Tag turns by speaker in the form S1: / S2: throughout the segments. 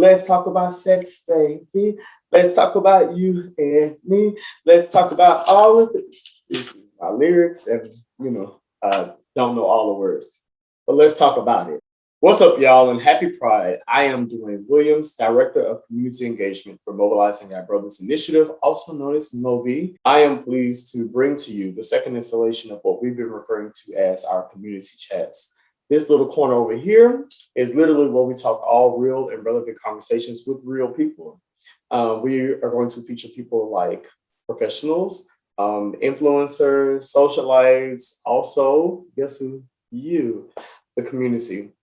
S1: Let's talk about sex, baby. Let's talk about you and me. Let's talk about all of the this is my lyrics, and I don't know all the words, but let's talk about it. What's up, y'all, and happy Pride. I am Dwayne Williams, Director of Community Engagement for Mobilizing Our Brothers Initiative, also known as MOBI. I am pleased to bring to you the second installation of what we've been referring to as our community chats. This little corner over here is literally where we talk all real and relevant conversations with real people. We are going to feature people like professionals, influencers, socialites, also, guess who? You, the community.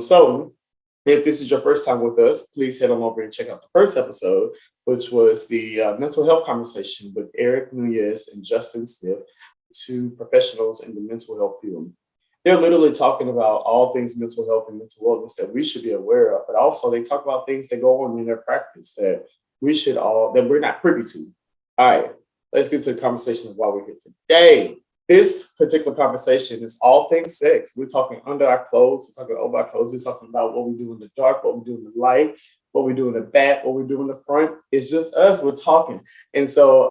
S1: So, if this is your first time with us, please head on over and check out the first episode, which was the mental health conversation with Eric Nunez and Justin Smith, two professionals in the mental health field. They're literally talking about all things mental health and mental wellness that we should be aware of, but also they talk about things that go on in their practice that we're not privy to. All right, let's get to the conversation of why we're here today. This particular conversation is all things sex. We're talking under our clothes, we're talking over our clothes, we're talking about what we do in the dark, what we do in the light, what we do in the back, what we do in the front. It's just us, we're talking. And so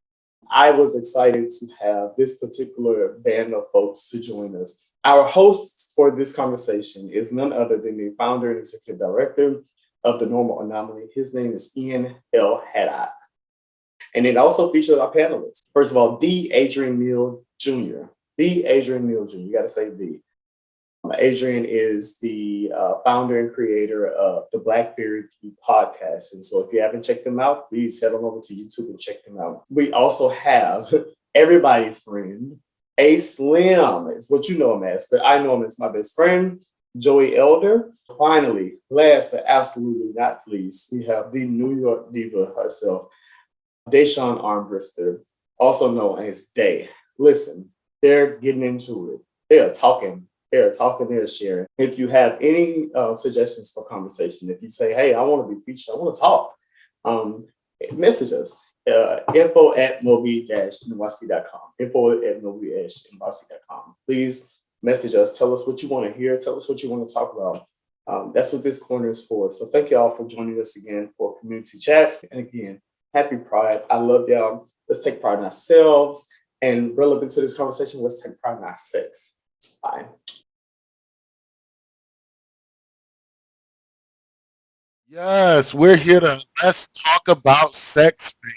S1: I was excited to have this particular band of folks to join us. Our host for this conversation is none other than the founder and executive director of the Normal Anomaly. His name is Ian L. Haddock. And it also features our panelists. First of all, Dey Adrian Neil Jr. Dey Adrian Neil Jr. You got to say the. Adrian is the founder and creator of the Blackberry View podcast. And so if you haven't checked them out, please head on over to YouTube and check them out. We also have everybody's friend, A Slim, is what you know him as, but I know him as my best friend, Joey Elder. Finally, last but absolutely not least, we have the New York diva herself, Dey Armbrister, also known as Dey. Listen, they're getting into it. They're talking, they're sharing. If you have any suggestions for conversation, if you say, hey, I want to be featured, I want to talk, message us. info@mobi-nyc.com. info@mobi-nyc.com. Please message us. Tell us what you want to hear. Tell us what you want to talk about. That's what this corner is for. So thank you all for joining us again for Community Chats. And again, happy Pride. I love y'all. Let's take pride in ourselves. And relevant to this conversation, let's take pride in our sex. Bye.
S2: Yes, we're here to let's talk about sex, baby.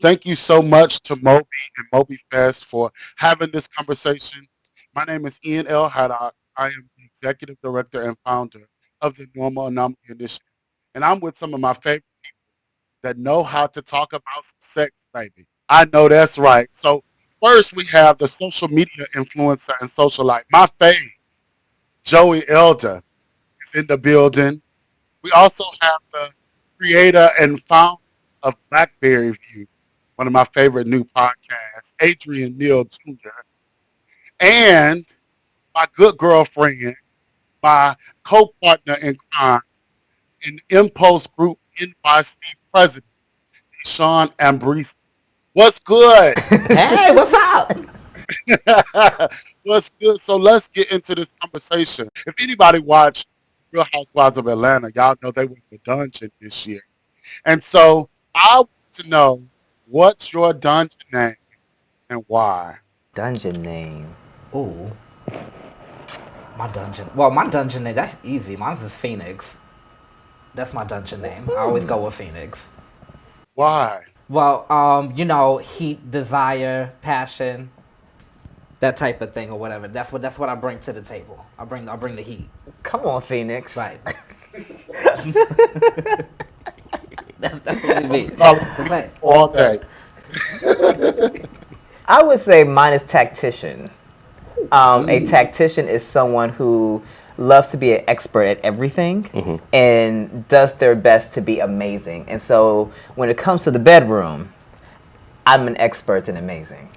S2: Thank you so much to MOBI and MOBI Fest for having this conversation. My name is Ian L. Haddock. I am the executive director and founder of the Normal Anomaly Initiative. And I'm with some of my favorite people that know how to talk about some sex, baby. I know that's right. So first we have the social media influencer and socialite. My fave, Joey Elder, is in the building. We also have the creator and founder of Blackberry View, one of my favorite new podcasts, Adrian Neil Jr., and my good girlfriend, my co-partner in crime, in Impulse Group NYC president, Dey Armbrister. What's good?
S3: Hey, what's up?
S2: What's good? So let's get into this conversation. If anybody watched Real Housewives of Atlanta, y'all know they went to the dungeon this year. And so I want to know, what's your dungeon name and why?
S3: Dungeon name. Ooh. My dungeon name, that's easy. Mine's is Phoenix. That's my dungeon name. I always go with Phoenix.
S2: Why?
S3: Well, heat, desire, passion, that type of thing or whatever. That's what I bring to the table. I bring the heat.
S4: Come on, Phoenix.
S3: Right. That's definitely me.
S2: All day.
S4: I would say mine is tactician. A tactician is someone who loves to be an expert at everything and does their best to be amazing. And so when it comes to the bedroom, I'm an expert in amazing.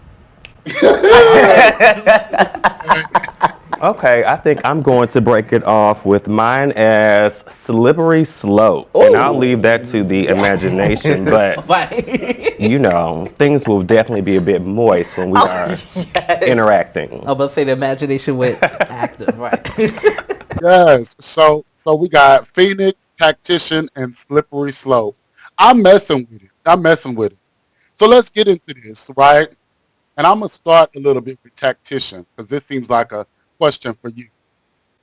S5: Okay, I think I'm going to break it off with mine as slippery slope. And I'll leave that to the imagination, but things will definitely be a bit moist when we are interacting.
S3: I'm about to say the imagination went active, right?
S2: Yes. So we got Phoenix, Tactician, and Slippery Slope. I'm messing with it. I'm messing with it. So let's get into this, right? And I'm gonna start a little bit with Tactician because this seems like a question for you.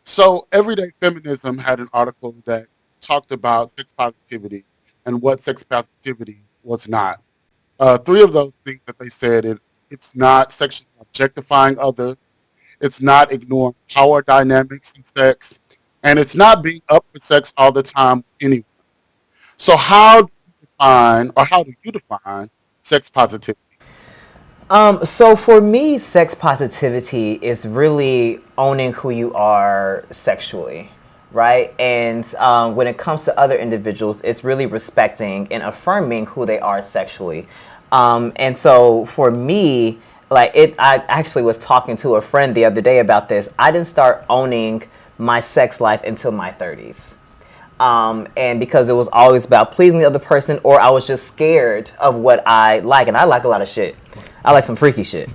S2: So Everyday Feminism had an article that talked about sex positivity and what sex positivity was not. Three of those things that they said it's not sexually objectifying others, it's not ignoring power dynamics in sex, and it's not being up for sex all the time anyway. So how do you define sex positivity?
S4: So for me, sex positivity is really owning who you are sexually, right? And when it comes to other individuals, it's really respecting and affirming who they are sexually. And so for me, I actually was talking to a friend the other day about this. I didn't start owning my sex life until my 30s. And because it was always about pleasing the other person, or I was just scared of what I like. And I like a lot of shit. I like some freaky shit.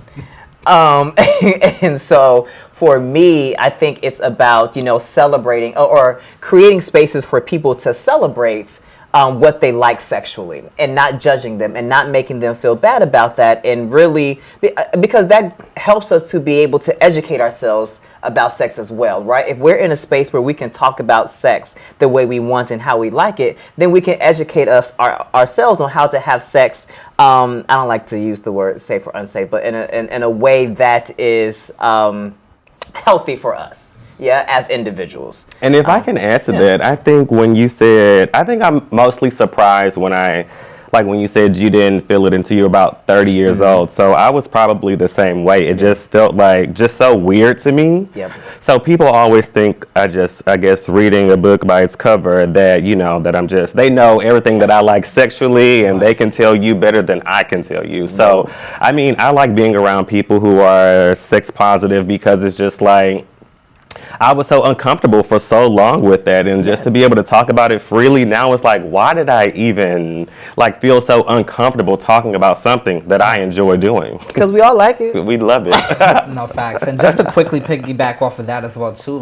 S4: And so for me, I think it's about, celebrating or creating spaces for people to celebrate what they like sexually and not judging them and not making them feel bad about that. And really, because that helps us to be able to educate ourselves about sex as well, right? If we're in a space where we can talk about sex the way we want and how we like it, then we can educate ourselves on how to have sex. I don't like to use the word safe or unsafe, but in a way that is healthy for us. Yeah, as individuals.
S5: And if I can add to that, I think I'm mostly surprised when you said you didn't feel it until you were about 30 years old. So I was probably the same way. It just felt like just so weird to me.
S4: Yep.
S5: So people always think I guess reading a book by its cover that they know everything that I like sexually and they can tell you better than I can tell you. So, I mean, I like being around people who are sex positive because it's just like, I was so uncomfortable for so long with that, and just to be able to talk about it freely now, it's like, why did I even feel so uncomfortable talking about something that I enjoy doing?
S4: Because we all like it.
S5: We love it.
S3: No, facts. And just to quickly piggyback off of that as well too,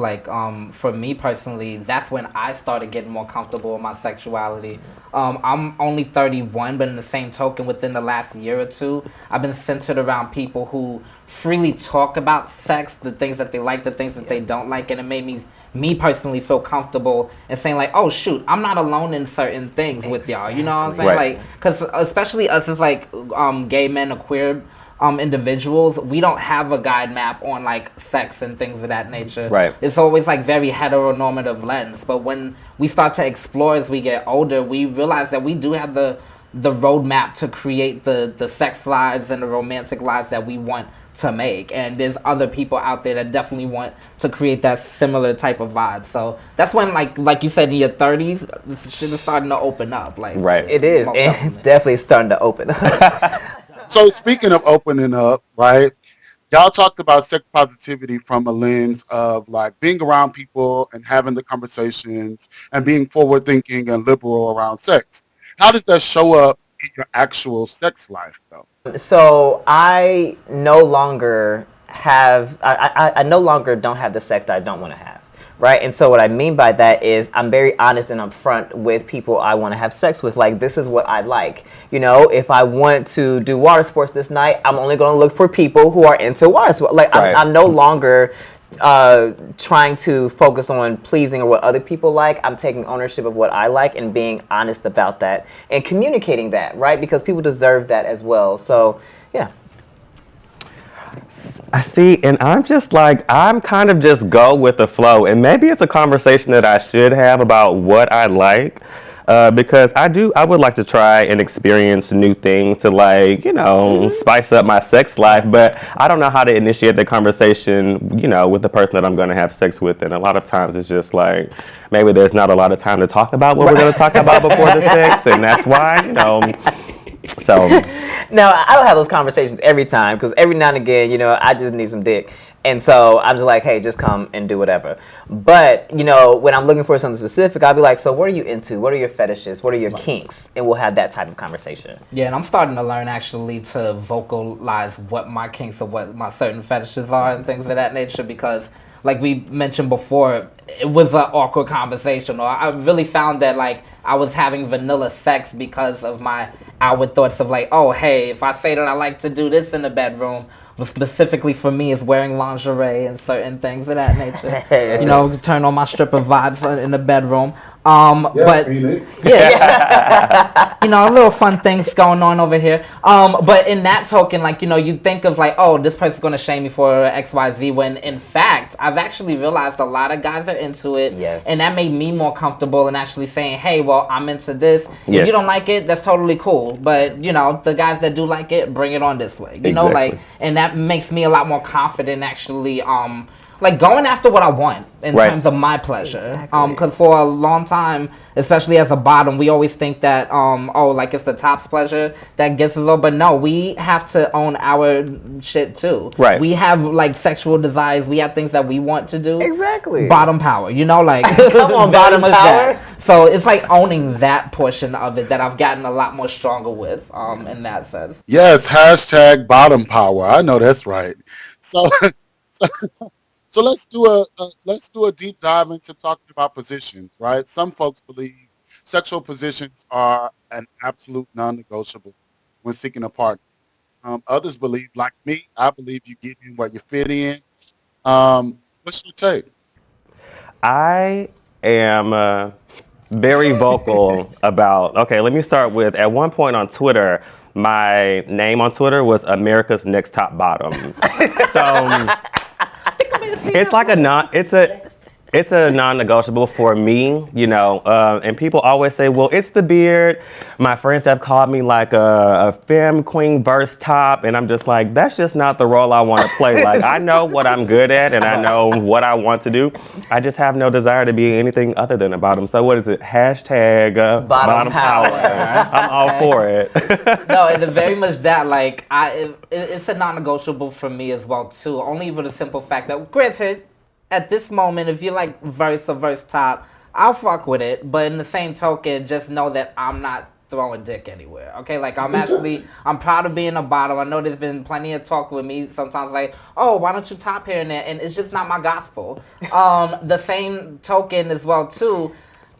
S3: for me personally, that's when I started getting more comfortable with my sexuality. I'm only 31, but in the same token, within the last year or two, I've been centered around people who freely talk about sex, the things that they like, the things that they don't like, and it made me personally feel comfortable and saying oh shoot, I'm not alone in certain things with y'all. You know what I'm saying?
S5: Right.
S3: Because especially us as gay men or queer individuals, we don't have a guide map on sex and things of that nature.
S5: Right.
S3: It's always very heteronormative lens. But when we start to explore as we get older, we realize that we do have the roadmap to create the sex lives and the romantic lives that we want to make. And there's other people out there that definitely want to create that similar type of vibe. So that's when, like you said, in your 30s, this shit is starting to open up.
S5: Right.
S4: It is. And it's definitely starting to open up.
S2: So speaking of opening up, right? Y'all talked about sex positivity from a lens of being around people and having the conversations and being forward thinking and liberal around sex. How does that show up in your actual sex life, though?
S4: So I no longer I no longer don't have the sex that I don't want to have, right? And so what I mean by that is I'm very honest and upfront with people I want to have sex with. This is what I like. If I want to do water sports this night, I'm only going to look for people who are into water sports.
S5: Right.
S4: I'm no longer trying to focus on pleasing or what other people like. I'm taking ownership of what I like and being honest about that and communicating that, right? Because people deserve that as well. So, yeah.
S5: I see, and I'm just I'm kind of just go with the flow. And maybe it's a conversation that I should have about what I like. Because I would like to try and experience new things to spice up my sex life, but I don't know how to initiate the conversation, with the person that I'm going to have sex with. And a lot of times it's just maybe there's not a lot of time to talk about what we're going to talk about before the sex, and that's why, so.
S4: Now, I don't have those conversations every time, because every now and again, I just need some dick. And so I'm just hey, just come and do whatever. But, when I'm looking for something specific, I'll be so what are you into? What are your fetishes? What are your kinks? And we'll have that type of conversation.
S3: Yeah, and I'm starting to learn actually to vocalize what my kinks or what my certain fetishes are and things of that nature, because like we mentioned before, it was an awkward conversation. Or I really found that like I was having vanilla sex because of my outward thoughts of like, oh, hey, if I say that I like to do this in the bedroom, but specifically for me is wearing lingerie and certain things of that nature. You know, turn on my stripper vibes in the bedroom. But
S2: Phoenix.
S3: yeah, you know, little fun things going on over here. But in that token, like, you know, you think of like, oh, this person's gonna shame me for XYZ, when in fact, I've actually realized a lot of guys are into it.
S4: Yes.
S3: And that made me more comfortable in actually saying, hey, well, I'm into this.
S5: Yes.
S3: If you don't like it, that's totally cool. But, you know, the guys that do like it, bring it on this way. You know, like, and that makes me a lot more confident actually, like going after what I want in terms of my pleasure. Because for a long time, especially as a bottom, we always think that, oh, like it's the top's pleasure that gets a little, but no, we have to own our shit too.
S5: Right.
S3: We have like sexual desires. We have things that we want to do.
S4: Exactly.
S3: Bottom power, you know, like
S4: Come on,
S3: very
S4: bottom
S3: much
S4: power.
S3: that. So it's like owning that portion of it that I've gotten a lot more stronger with, in that sense.
S2: Yes, hashtag bottom power. I know that's right. So, so let's do a deep dive into talking about positions, right? Some folks believe sexual positions are an absolute non-negotiable when seeking a partner. Others believe, like me, I believe you get in where you fit in. What's your take?
S5: I am very vocal about, okay, let me start with, at one point on Twitter, my name on Twitter was America's Next Top Bottom. So it's like it's a non-negotiable for me, you know, and people always say, well, it's the beard. My friends have called me like a femme queen verse top, and I'm just like, that's just not the role I want to play. Like, I know what I'm good at, and I know what I want to do. I just have no desire to be anything other than a bottom. So what is it? Hashtag bottom power. I'm all for it.
S3: No, and very much that, like, it's a non-negotiable for me as well, too. Only for the simple fact that, granted, at this moment, if you like verse or verse top, I'll fuck with it. But in the same token, just know that I'm not throwing dick anywhere. Okay, like I'm proud of being a bottom. I know there's been plenty of talk with me sometimes like, oh, why don't you top here and there? And it's just not my gospel. The same token as well too,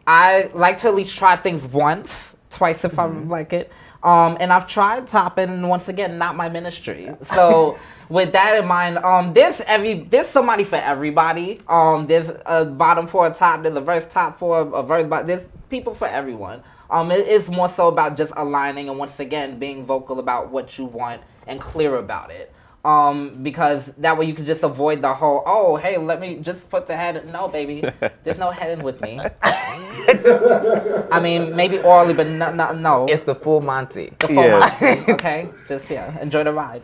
S3: I like to at least try things once, twice if I like it. And I've tried topping, and once again, not my ministry. So with that in mind, there's somebody for everybody. There's a bottom for a top, there's a verse top for a verse, but there's people for everyone. It is more so about just aligning and once again being vocal about what you want and clear about it. Because that way you can just avoid the whole, oh, hey, let me just put the head. No, baby, there's no head in with me. I mean, maybe orally, but no.
S4: It's the full Monty.
S3: The full Monty, okay? Just, enjoy the ride.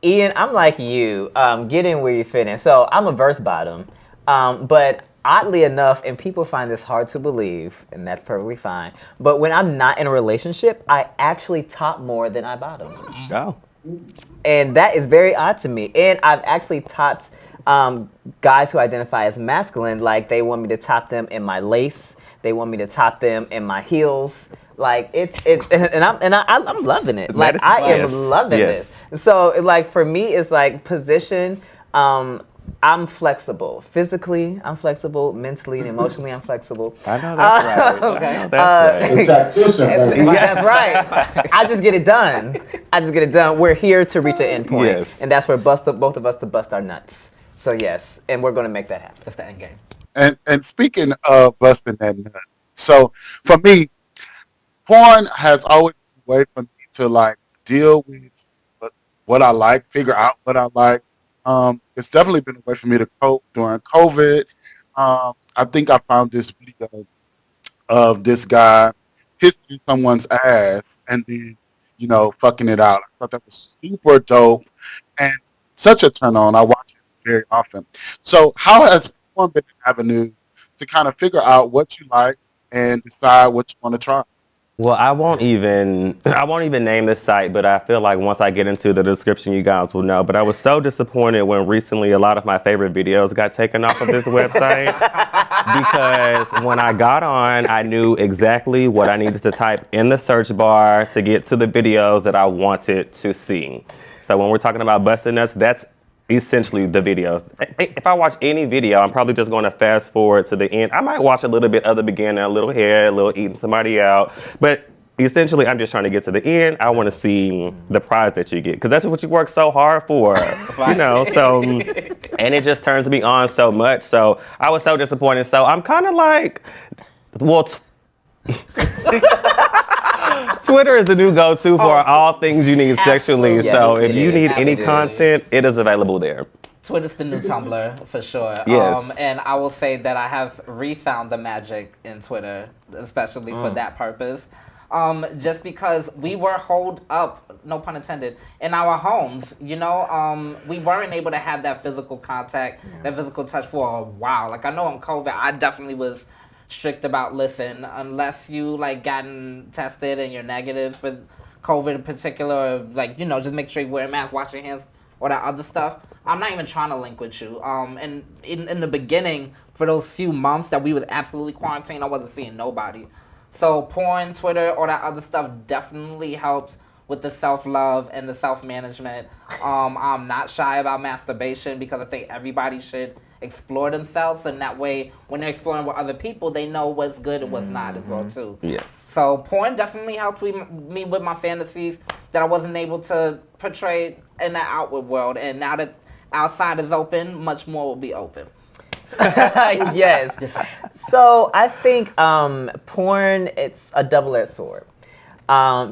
S4: Ian, I'm like you. Get in where you fit in. So I'm a verse bottom, but oddly enough, and people find this hard to believe, and that's perfectly fine, but when I'm not in a relationship, I actually top more than I bottom.
S5: Oh.
S4: And that is very odd to me. And I've actually topped guys who identify as masculine, like they want me to top them in my lace, they want me to top them in my heels. Like I'm loving it. Like I am loving this. So like for me, it's like position. I'm flexible. Physically, I'm flexible. Mentally and emotionally, I'm flexible.
S5: I know that's right.
S3: Okay.
S5: I know that's right.
S1: The tactician, baby.
S4: That's right. I just get it done. We're here to reach an end point.
S5: Yes.
S4: And that's where both of us to bust our nuts. So yes, and we're going to make that happen.
S3: That's the end game.
S2: And speaking of busting that nut, so for me, porn has always been a way for me to like deal with what I like, figure out what I like. It's definitely been a way for me to cope during COVID. I think I found this video of this guy pissing someone's ass and then, fucking it out. I thought that was super dope and such a turn on. I watch it very often. So how has porn been an avenue to kind of figure out what you like and decide what you want to try?
S5: Well, I won't even name this site, but I feel like once I get into the description, you guys will know. But I was so disappointed when recently a lot of my favorite videos got taken off of this website because when I got on, I knew exactly what I needed to type in the search bar to get to the videos that I wanted to see. So when we're talking about busting nuts, that's essentially the videos. If I watch any video, I'm probably just going to fast forward to the end. I might watch a little bit of the beginning, a little hair, a little eating somebody out, but essentially I'm just trying to get to the end. I want to see the prize that you get because that's what you work so hard for, you know. So, and it just turns me on so much. So I was so disappointed. So I'm kind of like, well. Twitter is the new go-to for all things you need sexually.
S3: Absolutely.
S5: So
S4: Yes,
S5: if
S4: it
S5: you
S4: is.
S5: need any
S4: It is.
S5: content, it is available there.
S3: Twitter's the new Tumblr for sure.
S5: Yes.
S3: And I will say that I have refound the magic in Twitter, especially for that purpose. Just because we were holed up, no pun intended, in our homes. You know, we weren't able to have that physical contact, that physical touch for a while. Like I know in COVID, I definitely was strict about listen, unless you like gotten tested and you're negative for COVID in particular, or, like, you know, just make sure you wear a mask, wash your hands, or that other stuff. I'm not even trying to link with you. And in the beginning, for those few months that we was absolutely quarantined, I wasn't seeing nobody. So porn, Twitter, all that other stuff definitely helps with the self-love and the self-management. I'm not shy about masturbation because I think everybody should explore themselves, and that way when they're exploring with other people, they know what's good and what's not as well too.
S5: Yes.
S3: So porn definitely helped me with my fantasies that I wasn't able to portray in the outward world, and now that outside is open, much more will be open.
S4: Yes. So I think porn, it's a double-edged sword.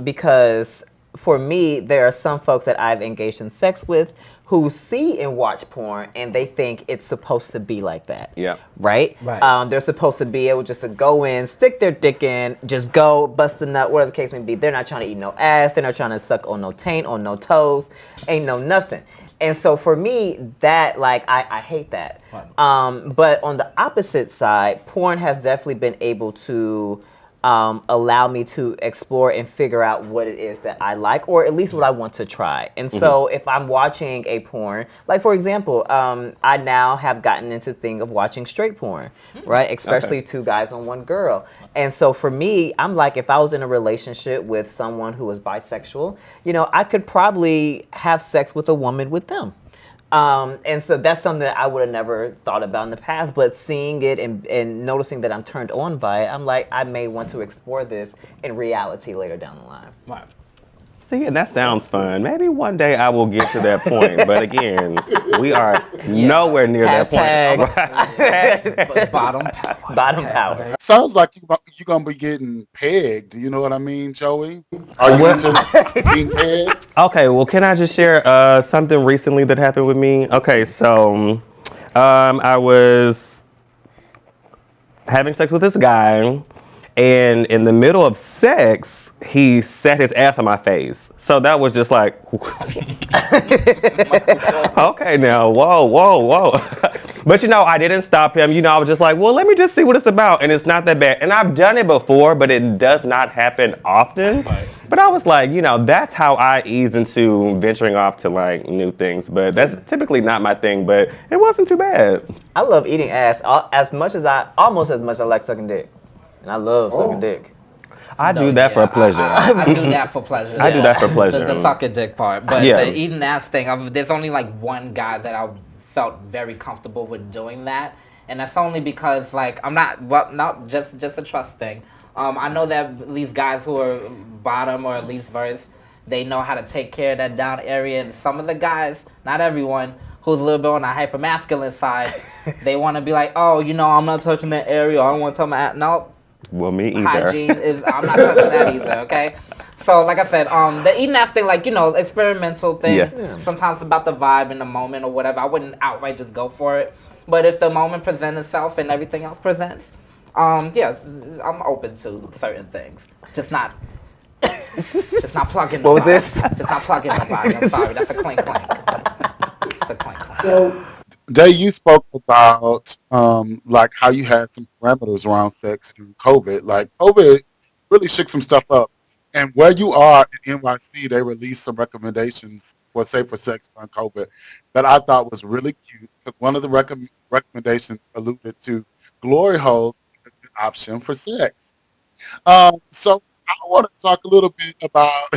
S4: Because for me, there are some folks that I've engaged in sex with who see and watch porn and they think it's supposed to be like that.
S5: Yeah.
S4: Right?
S3: Right.
S4: They're supposed to be able just to go in, stick their dick in, just go, bust a nut, whatever the case may be. They're not trying to eat no ass. They're not trying to suck on no taint, on no toes, ain't no nothing. And so for me, that, like, I hate that. But on the opposite side, porn has definitely been able to allow me to explore and figure out what it is that I like, or at least what I want to try. And so if I'm watching a porn, like for example, I now have gotten into the thing of watching straight porn, right? Especially two guys on one girl. And so for me, I'm like, if I was in a relationship with someone who was bisexual, you know, I could probably have sex with a woman with them. And so that's something that I would have never thought about in the past, but seeing it and noticing that I'm turned on by it, I'm like, I may want to explore this in reality later down the line.
S3: Right.
S5: See, and that sounds fun. Maybe one day I will get to that point. But again, we are nowhere near
S4: Hashtag.
S5: that point.
S3: Bottom power.
S4: Bottom power.
S2: Sounds like you're gonna be getting pegged. You know what I mean, Joey? Are you just being pegged?
S5: Okay, well, can I just share something recently that happened with me? Okay, so I was having sex with this guy, and in the middle of sex, he set his ass on my face. So that was just like, okay, now, whoa. But you know, I didn't stop him. You know, I was just like, well, let me just see what it's about. And it's not that bad. And I've done it before, but it does not happen often. Right. But I was like, you know, that's how I ease into venturing off to like new things. But that's typically not my thing, but it wasn't too bad.
S4: I love eating ass almost as much as I like sucking dick. And I love sucking dick.
S5: I do that for pleasure.
S3: I do that for pleasure.
S5: I do that for pleasure.
S3: The suck a dick part. But the eating ass thing, there's only like one guy that I felt very comfortable with doing that. And that's only because like I'm not just a trust thing. I know that these guys who are bottom or at least verse, they know how to take care of that down area. And some of the guys, not everyone, who's a little bit on the hyper-masculine side, they want to be like, oh, you know, I'm not touching that area. I don't want to touch my... No.
S5: Well, me either.
S3: Hygiene is... I'm not touching that either, okay? So, like I said, the eating ass thing, like, you know, experimental thing. Yeah. Sometimes it's about the vibe in the moment or whatever. I wouldn't outright just go for it. But if the moment presents itself and everything else presents, yeah, I'm open to certain things. Just not plugging nobody.
S4: What was this?
S3: Just not plugging nobody. I'm sorry. That's a clink. It's a clink.
S1: So,
S2: Dey, you spoke about like how you had some parameters around sex through COVID. Like COVID really shook some stuff up. And where you are in NYC, they released some recommendations for safer sex on COVID that I thought was really cute. Because one of the recommendations alluded to glory holes as an option for sex. So I want to talk a little bit about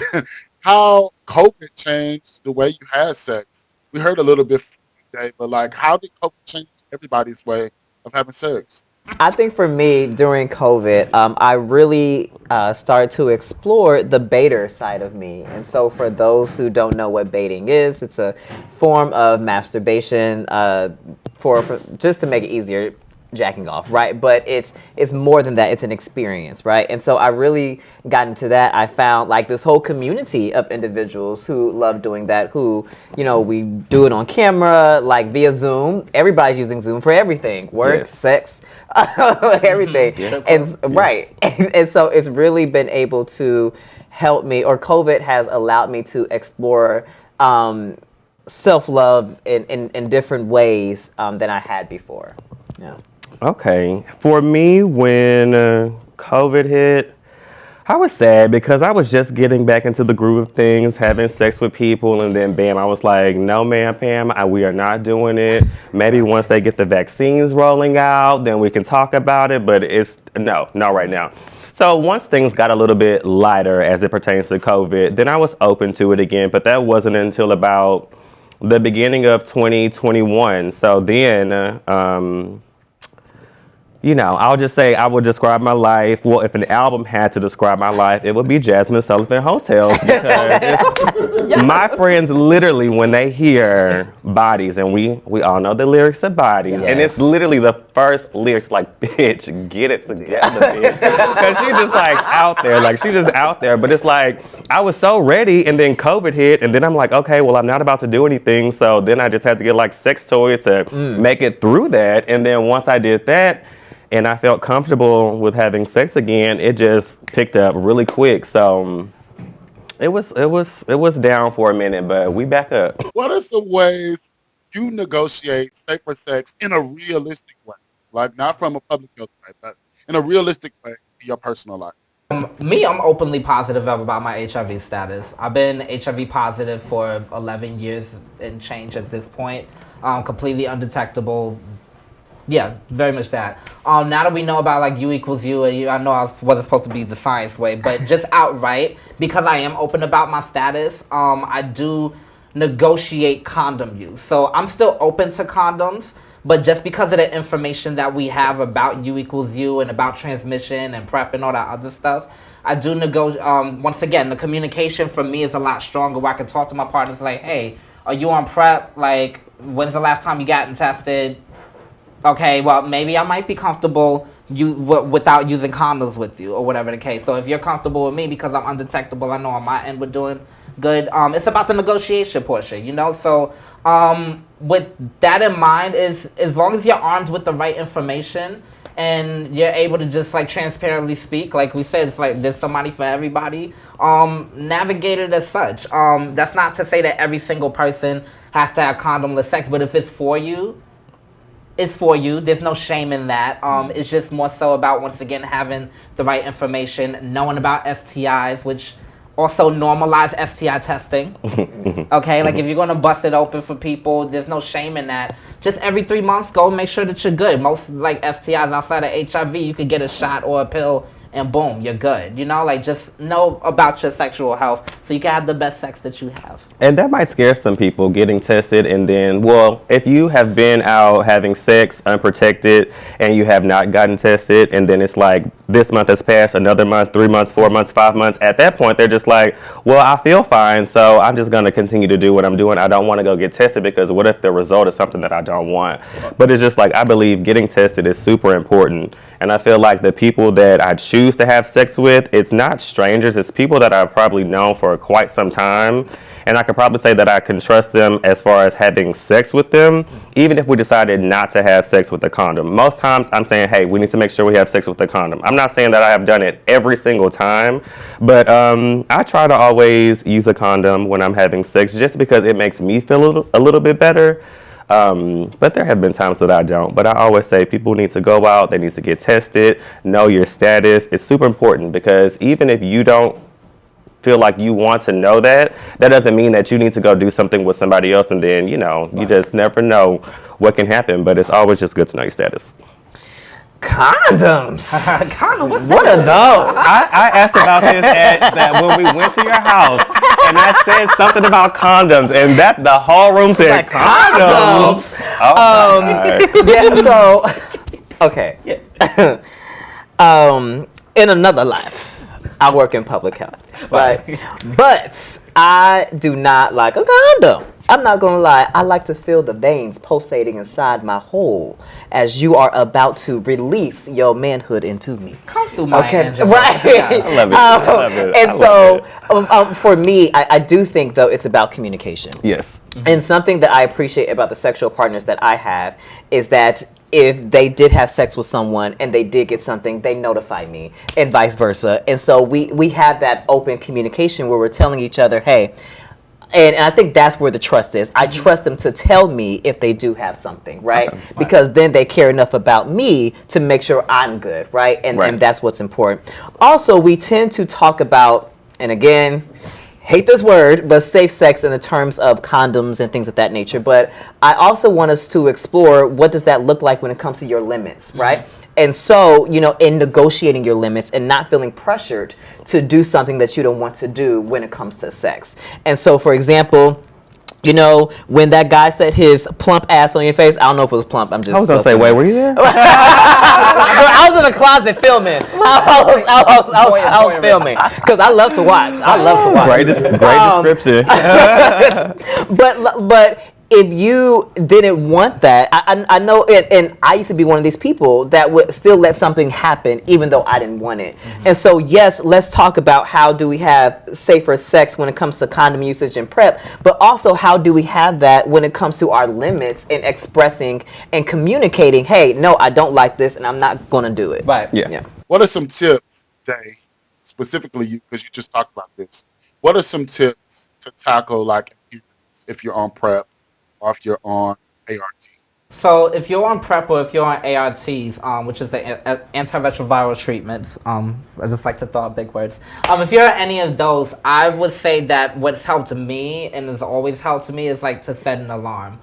S2: how COVID changed the way you had sex. We heard a little bit Day, but like, how did COVID change everybody's way of having sex?
S4: I think for me during COVID, I really started to explore the baiter side of me. And so for those who don't know what baiting is, it's a form of masturbation for just to make it easier, jacking off, right? But it's more than that. It's an experience, right? And so I really got into that. I found like this whole community of individuals who love doing that, who, you know, we do it on camera, like via Zoom. Everybody's using Zoom for everything, work, sex, everything. Right. And so it's really been able to help me, or COVID has allowed me to explore self-love in different ways than I had before. Yeah.
S5: Okay. For me, when COVID hit, I was sad because I was just getting back into the groove of things, having sex with people, and then bam, I was like, no, man, Pam, we are not doing it. Maybe once they get the vaccines rolling out, then we can talk about it, but it's not right now. So once things got a little bit lighter as it pertains to COVID, then I was open to it again, but that wasn't until about the beginning of 2021. So then, you know, I'll just say I would describe my life. Well, if an album had to describe my life, it would be Jasmine Sullivan Hotels. Because my friends literally, when they hear Bodies, and we all know the lyrics of Bodies, and it's literally the first lyrics, like, bitch, get it together, bitch. Because she's just like out there, like she's just out there. But it's like, I was so ready, and then COVID hit, and then I'm like, okay, well, I'm not about to do anything. So then I just had to get like sex toys to make it through that. And then once I did that, and I felt comfortable with having sex again, it just picked up really quick. So it was down for a minute, but we back up.
S2: What are some ways you negotiate safer sex in a realistic way? Like, not from a public way, but in a realistic way in your personal life.
S3: Me, I'm openly positive about my HIV status. I've been HIV positive for 11 years and change at this point. Completely undetectable. Yeah, very much that. Now that we know about like U equals U, I know I wasn't supposed to be the science way, but just outright, because I am open about my status, I do negotiate condom use. So I'm still open to condoms, but just because of the information that we have about U equals U and about transmission and PrEP and all that other stuff, I do once again, the communication for me is a lot stronger where I can talk to my partners like, hey, are you on PrEP? Like, when's the last time you gotten tested? Okay, well, maybe I might be comfortable without using condoms with you or whatever the case. So if you're comfortable with me because I'm undetectable, I know on my end we're doing good. It's about the negotiation portion, you know? So with that in mind, is as long as you're armed with the right information and you're able to just like transparently speak, like we said, it's like there's somebody for everybody, navigate it as such. That's not to say that every single person has to have condomless sex, but if it's for you, it's for you. There's no shame in that. It's just more so about, once again, having the right information, knowing about STIs, which also normalize STI testing. Okay, like if you're gonna bust it open for people, there's no shame in that. Just every 3 months, go make sure that you're good. Most like STIs outside of HIV, you could get a shot or a pill and boom, you're good. You know, like just know about your sexual health so you can have the best sex that you have.
S5: And that might scare some people, getting tested, and then, well, if you have been out having sex unprotected and you have not gotten tested, and then it's like this month has passed, another month, 3 months, 4 months, 5 months, at that point they're just like, well, I feel fine, so I'm just going to continue to do what I'm doing. I don't want to go get tested because what if the result is something that I don't want? But it's just like, I believe getting tested is super important. And I feel like the people that I choose to have sex with, it's not strangers, it's people that I've probably known for quite some time. And I could probably say that I can trust them as far as having sex with them, even if we decided not to have sex with a condom. Most times I'm saying, hey, we need to make sure we have sex with a condom. I'm not saying that I have done it every single time, but I try to always use a condom when I'm having sex just because it makes me feel a little bit better. But there have been times that I don't. But I always say people need to go out, they need to get tested, know your status. It's super important because even if you don't feel like you want to know that, that doesn't mean that you need to go do something with somebody else and then, you know, you just never know what can happen. But it's always just good to know your status.
S4: Condoms.
S3: Condom,
S4: What are those?
S5: I asked about this that when we went to your house, and I said something about condoms, and that the whole room said
S4: Like,
S5: condoms. Oh my God.
S4: Yeah, so, okay. In another life, I work in public health, right? But I do not like a condom. I'm not gonna lie, I like to feel the veins pulsating inside my hole as you are about to release your manhood into me.
S3: Come through my angel.
S4: Right.
S5: I love it. I love it.
S4: And
S5: I
S4: so,
S5: love it.
S4: for me, I do think, though, it's about communication.
S5: Yes.
S4: And something that I appreciate about the sexual partners that I have is that if they did have sex with someone and they did get something, they notify me and vice versa. And so we have that open communication where we're telling each other, hey, and I think that's where the trust is. I trust them to tell me if they do have something, right?
S5: Okay.
S4: Because then they care enough about me to make sure I'm good, right? And that's what's important. Also, we tend to talk about, and again, hate this word, but safe sex in the terms of condoms and things of that nature. But I also want us to explore what does that look like when it comes to your limits, right? And so, in negotiating your limits and not feeling pressured to do something that you don't want to do when it comes to sex. And so, for example, when that guy said his plump ass on your face, I don't know if it was plump. I'm just.
S5: I was gonna say, wait, were you there?
S4: I was in the closet filming. I was filming because I love to watch.
S5: Great description.
S4: But if you didn't want that, I know it, and I used to be one of these people that would still let something happen even though I didn't want it. And so, yes, let's talk about how do we have safer sex when it comes to condom usage and PrEP, but also how do we have that when it comes to our limits and expressing and communicating, hey, no, I don't like this and I'm not going to do it.
S3: Right.
S5: Yeah.
S2: What are some tips, Dey, specifically you, because you just talked about this? What are some tips to tackle, like, if you're on PrEP or if you're on ART?
S3: So if you're on PrEP or if you're on ARTs, which is the antiretroviral treatments, I just like to throw out big words. If you're on any of those, I would say that what's helped me and has always helped me is like to set an alarm.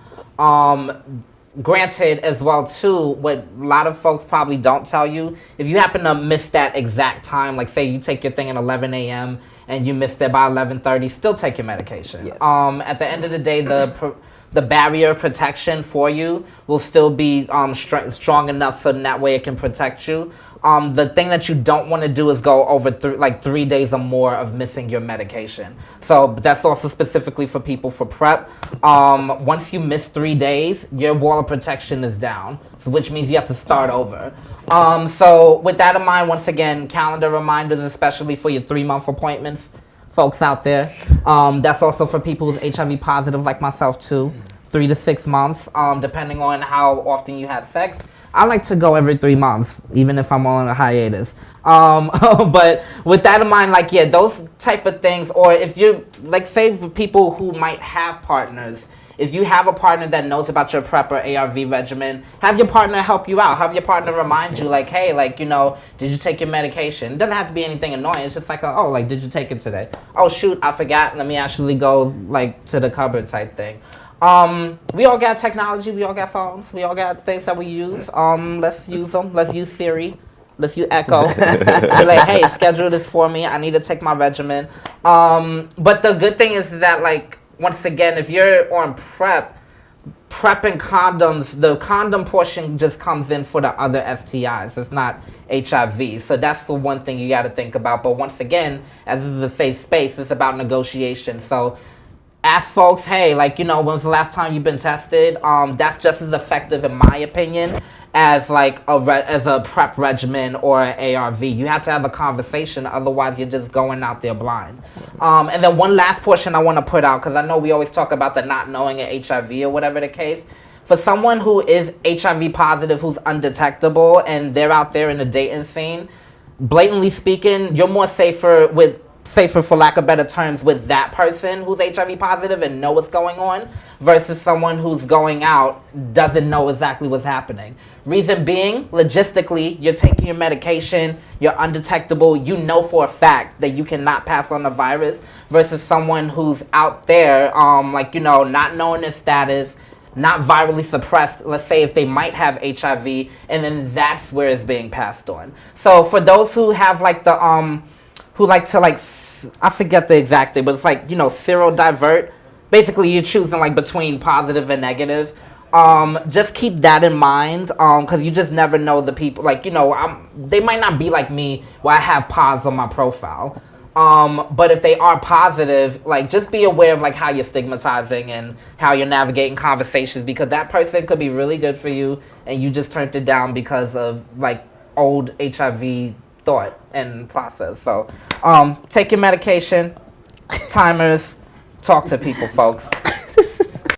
S3: Granted, as well too, what a lot of folks probably don't tell you, if you happen to miss that exact time, like say you take your thing at 11 a.m. and you missed it by 11:30, still take your medication.
S4: Yes.
S3: At the end of the day, the barrier of protection for you will still be strong enough so that way it can protect you. The thing that you don't want to do is go over 3 days or more of missing your medication. So that's also specifically for people for PrEP. Once you miss 3 days, your wall of protection is down, which means you have to start over. So with that in mind, once again, calendar reminders, especially for your 3-month appointments. Folks out there. That's also for people who's HIV positive like myself too. 3 to 6 months, depending on how often you have sex. I like to go every 3 months, even if I'm on a hiatus. But with that in mind, like, yeah, those type of things, or if you, like, say for people who might have partners, if you have a partner that knows about your PrEP or ARV regimen, have your partner help you out. Have your partner remind you, like, hey, like, did you take your medication? It doesn't have to be anything annoying. It's just like, like, did you take it today? Oh, shoot, I forgot. Let me actually go, like, to the cupboard type thing. We all got technology. We all got phones. We all got things that we use. Let's use them. Let's use Siri. Let's use Echo. Be like, hey, schedule this for me. I need to take my regimen. But the good thing is that, like, once again, if you're on PrEP and condoms, the condom portion just comes in for the other STIs. It's not HIV. So that's the one thing you got to think about. But once again, as this is a safe space, it's about negotiation. So ask folks, hey, like, when's the last time you've been tested? That's just as effective, in my opinion, as like as a PrEP regimen or an ARV. You have to have a conversation, otherwise you're just going out there blind. And then one last portion I want to put out, because I know we always talk about the not knowing an HIV or whatever the case. For someone who is HIV positive, who's undetectable, and they're out there in the dating scene, blatantly speaking, you're more safer, for lack of better terms, with that person who's HIV positive and know what's going on versus someone who's going out, doesn't know exactly what's happening. Reason being, logistically, you're taking your medication, you're undetectable, you know for a fact that you cannot pass on the virus versus someone who's out there, not knowing their status, not virally suppressed, let's say if they might have HIV, and then that's where it's being passed on. So for those who have like the who like to like I forget the exact thing, but it's like, serodivert. Basically, you're choosing like between positive and negative. Just keep that in mind, because you just never know the people. Like, they might not be like me, where I have pos on my profile. But if they are positive, like, just be aware of like how you're stigmatizing and how you're navigating conversations, because that person could be really good for you, and you just turned it down because of like old HIV thought and process. So, take your medication, timers, talk to people, folks.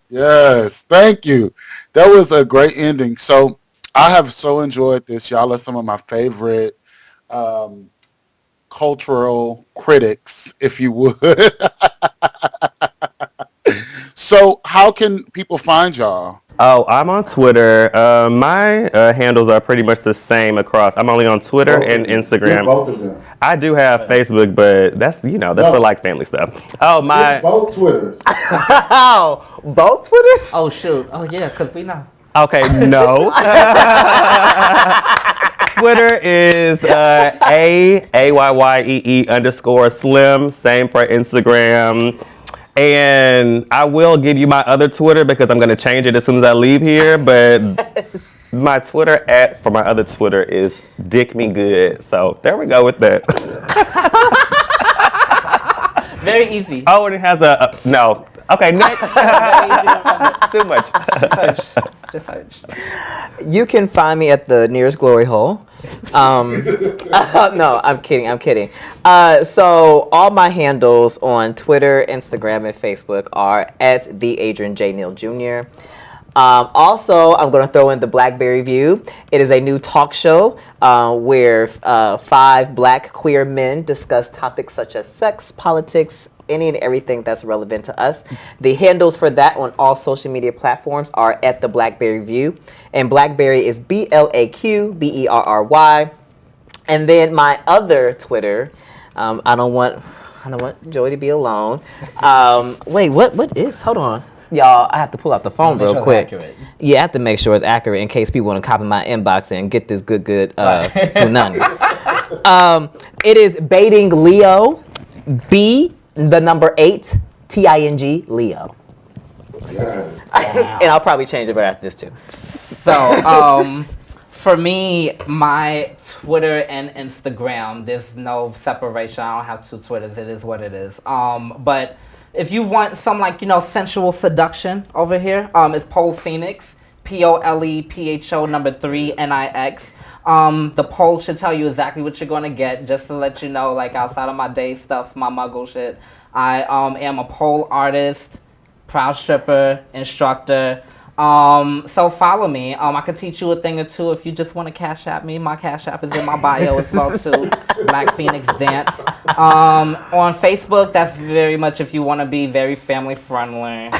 S2: Yes, thank you. That was a great ending. So I have so enjoyed this. Y'all are some of my favorite um, cultural critics, if you would. So how can people find y'all?
S5: Oh, I'm on Twitter. My handles are pretty much the same across. I'm only on Twitter and Instagram.
S2: Both of them.
S5: I do have Facebook, but that's for like family stuff. Oh, my.
S2: Both Twitters.
S4: Oh, both Twitters?
S3: Oh shoot! Oh yeah, cause we know.
S5: Okay, no. Twitter is AAYYEE_slim. Same for Instagram. And I will give you my other Twitter because I'm going to change it as soon as I leave here. But my Twitter for my other Twitter is Dick Me Good. So there we go with that.
S3: Very easy.
S5: Oh, and it has no. Okay, next. Too much.
S3: Just search.
S4: You can find me at the nearest glory hole. No, I'm kidding. So all my handles on Twitter, Instagram, and Facebook are at the Adrian J. Neil Jr. Also, I'm going to throw in the Blackberry View. It is a new talk show where 5 Black queer men discuss topics such as sex, politics, any and everything that's relevant to us. The handles for that on all social media platforms are at the Blackberry View. And Blackberry is BLAQBERRY. And then my other Twitter, I don't want Joey to be alone. Wait, what is? Hold on. Y'all, I have to pull out the phone real quick. Yeah, I have to make sure it's accurate in case people want to copy my inbox and get this good punani. It is Baiting Leo, B, the number 8, TING, Leo.
S2: Yes.
S4: And I'll probably change it right after this too.
S3: So, for me, my Twitter and Instagram, there's no separation. I don't have 2 Twitters. It is what it is. But if you want some sensual seduction over here, it's Pole Phoenix, POLEPHO 3 NIX. The poll should tell you exactly what you're gonna get, just to let you know, like outside of my day stuff, my muggle shit. I am a pole artist, proud stripper, instructor. So follow me. I could teach you a thing or two if you just want to cash app me. My cash app is in my bio as well too. Black Phoenix Dance. On Facebook, that's very much if you want to be very family friendly.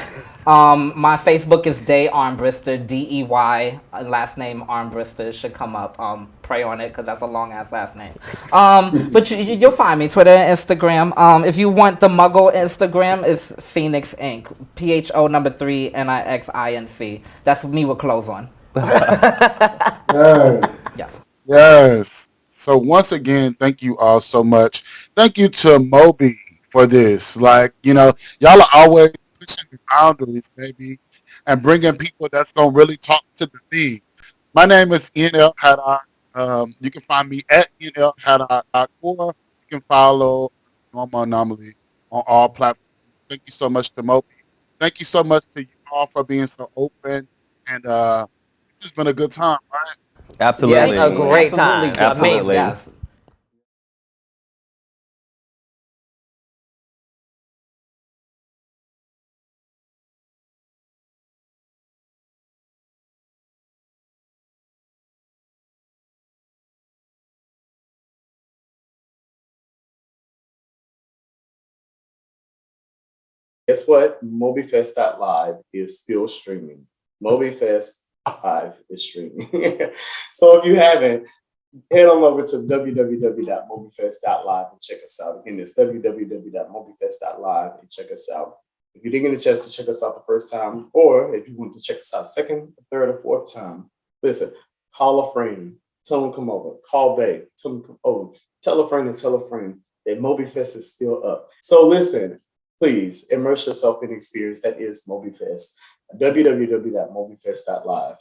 S3: My Facebook is Dey Armbrister, DEY, last name Armbrister should come up. Pray on it because that's a long ass last name. But you'll find me Twitter, Instagram. If you want the Muggle Instagram, it's Phoenix Inc. PHO 3 NIXINC. That's me with clothes on.
S2: Yes.
S3: Yes.
S2: Yes. So once again, thank you all so much. Thank you to MOBI for this. Like, y'all are always pushing the boundaries, baby, and bringing people that's gonna really talk to the theme. My name is NL Haddock. You can find me at NL Haddock, or you can follow Normal Anomaly on all platforms. Thank you so much to MOBI. Thank you so much to you all for being so open, and this has been a good time, right?
S5: Absolutely.
S4: Yes, a great time.
S5: Absolutely.
S3: Yes.
S1: Guess what? MobiFest.live is still streaming. MobiFest Live is streaming. So if you haven't, head on over to www.mobifest.live and check us out. Again, it's www.mobifest.live and check us out. If you didn't get a chance to check us out the first time, or if you want to check us out second, third, or fourth time, listen, call a friend, tell them come over, call Bay, tell them come over, tell a friend and tell a friend. that MOBI Fest is still up. So listen, please immerse yourself in the experience that is MOBI Fest. www.mobifest.live.